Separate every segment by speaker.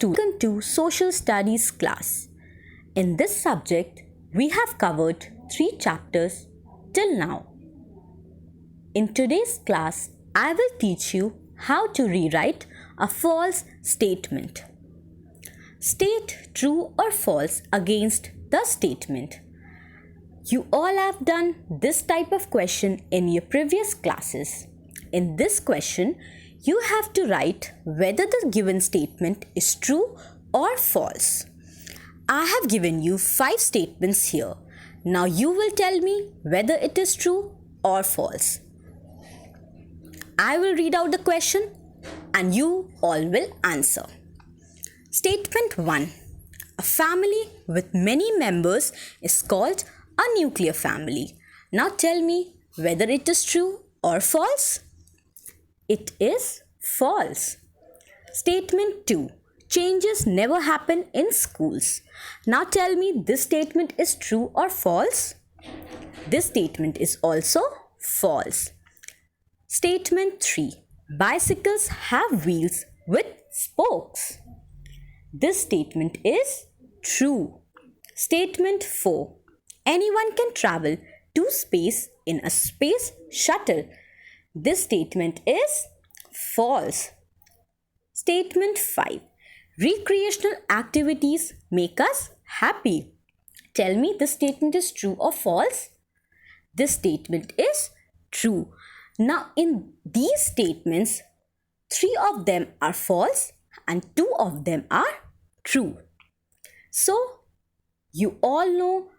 Speaker 1: Welcome to Social Studies class. In this subject, we have covered 3 chapters till now. In today's class, I will teach you how to rewrite a false statement. State true or false against the statement. You all have done this type of question in your previous classes. In this question, you have to write whether the given statement is true or false. I have given you 5 statements here. Now you will tell me whether it is true or false. I will read out the question and you all will answer. Statement 1. A family with many members is called a nuclear family. Now tell me whether it is true or false. It is false. Statement 2. Changes never happen in schools. Now tell me this statement is true or false. This statement is also false. Statement 3. Bicycles have wheels with spokes. This statement is true. Statement 4. Anyone can travel to space in a space shuttle. This statement is false. Statement 5. Recreational activities make us happy. Tell me this statement is true or false? This statement is true. Now in these statements, 3 of them are false and 2 of them are true. So you all know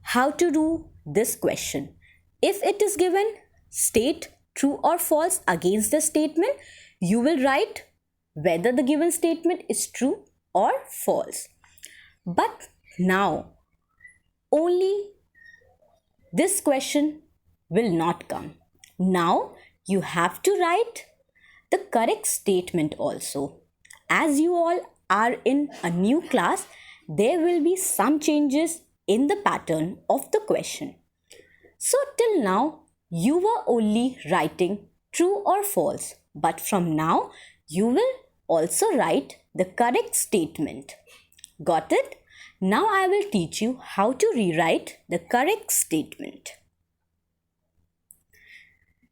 Speaker 1: how to do this question. If it is given, state true or false against the statement, you will write whether the given statement is true or false. But now, only this question will not come. Now, you have to write the correct statement also. As you all are in a new class, there will be some changes in the pattern of the question. So till now, you were only writing true or false, but from now you will also write the correct statement. Got it? Now I will teach you how to rewrite the correct statement.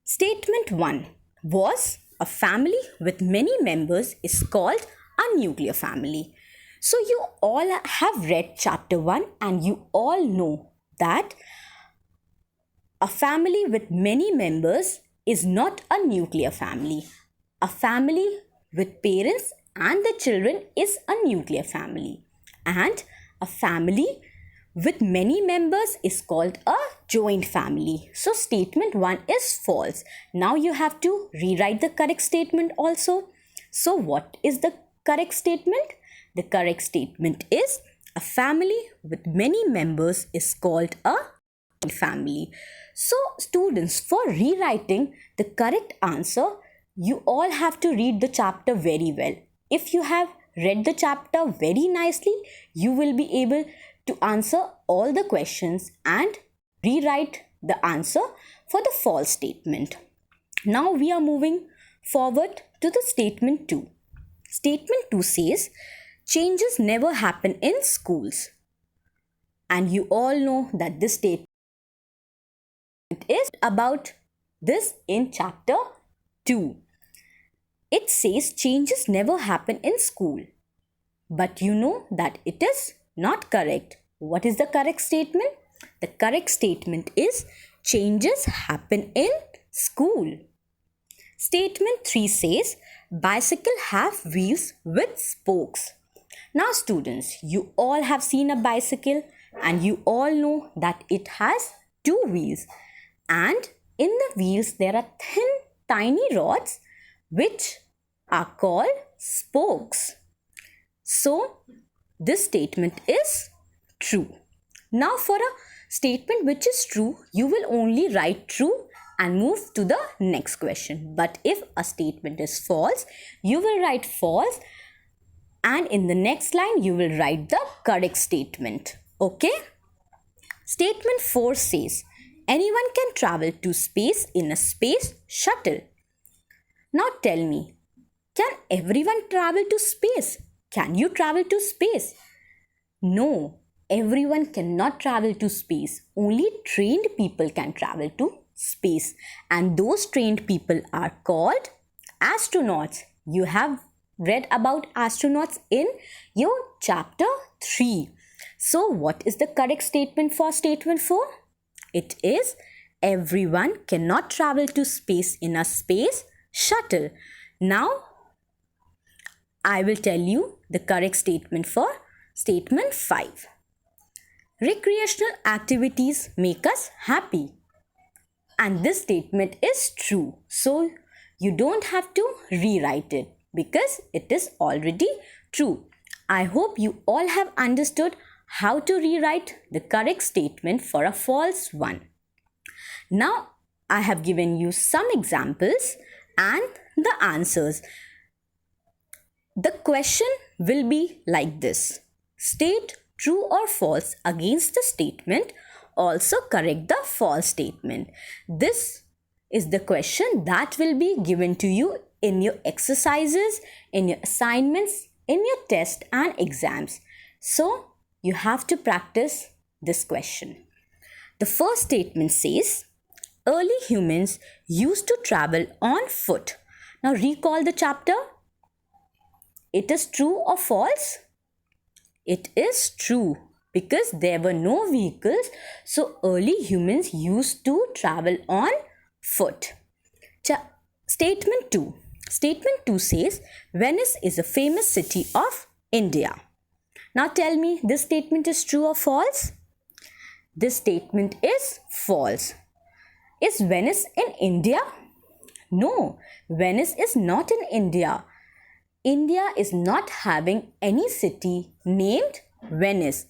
Speaker 1: Statement 1 was a family with many members is called a nuclear family. So you all have read chapter 1 and you all know that a family with many members is not a nuclear family. A family with parents and the children is a nuclear family. And a family with many members is called a joint family. So statement 1 is false. Now you have to rewrite the correct statement also. So what is the correct statement? The correct statement is a family with many members is called a family. So students, for rewriting the correct answer, you all have to read the chapter very well. If you have read the chapter very nicely, you will be able to answer all the questions and rewrite the answer for the false statement. Now we are moving forward to the statement 2. Statement 2 says, changes never happen in schools. And you all know that this statement is about this in chapter 2. It says changes never happen in school. But you know that it is not correct. What is the correct statement? The correct statement is changes happen in school. Statement 3 says bicycle have wheels with spokes. Now students, you all have seen a bicycle and you all know that it has 2 wheels. And in the wheels there are thin tiny rods which are called spokes. So this statement is true. Now for a statement which is true, you will only write true and move to the next question. But if a statement is false, you will write false and in the next line you will write the correct statement. Okay? Statement 4 says, anyone can travel to space in a space shuttle. Now tell me, can everyone travel to space? Can you travel to space? No, everyone cannot travel to space. Only trained people can travel to space. And those trained people are called astronauts. You have read about astronauts in your chapter 3. So, what is the correct statement for statement 4? It is everyone cannot travel to space in a space shuttle. Now, I will tell you the correct statement for statement 5. Recreational activities make us happy. And this statement is true. So, you don't have to rewrite it because it is already true. I hope you all have understood how to rewrite the correct statement for a false one. Now, I have given you some examples and the answers. The question will be like this. State true or false against the statement. Also correct the false statement. This is the question that will be given to you in your exercises, in your assignments, in your tests and exams. So, you have to practice this question. The first statement says, early humans used to travel on foot. Now recall the chapter. It is true or false? It is true because there were no vehicles, so early humans used to travel on foot. Statement 2. Statement 2 says, Venice is a famous city of India. Now tell me, this statement is true or false? This statement is false. Is Venice in India? No, Venice is not in India. India is not having any city named Venice.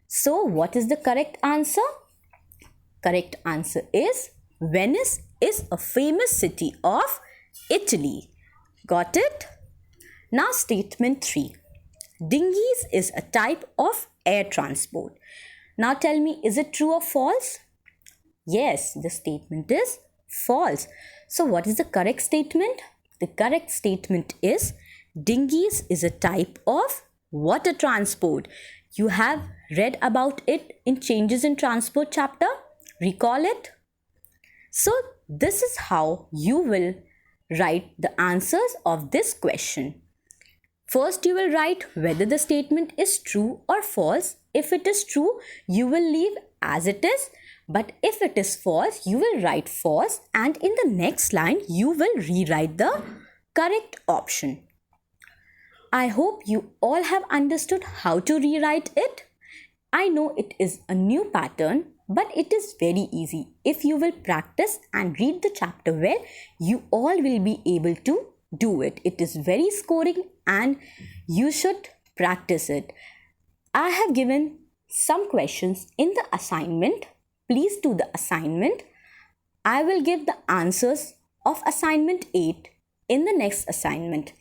Speaker 1: So, what is the correct answer? Correct answer is Venice is a famous city of Italy. Got it? Now, statement 3. Dinghies is a type of air transport. Now, tell me, is it true or false? Yes, the statement is false. So, what is the correct statement? The correct statement is dinghies is a type of water transport. You have read about it in Changes in Transport chapter. Recall it. So, this is how you will write the answers of this question. First, you will write whether the statement is true or false. If it is true, you will leave as it is. But if it is false, you will write false, and in the next line, you will rewrite the correct option. I hope you all have understood how to rewrite it. I know it is a new pattern, but it is very easy. If you will practice and read the chapter well, you all will be able to do it. It is very scoring and you should practice it. I have given some questions in the assignment. Please do the assignment. I will give the answers of assignment 8 in the next assignment.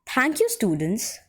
Speaker 1: Thank you, students.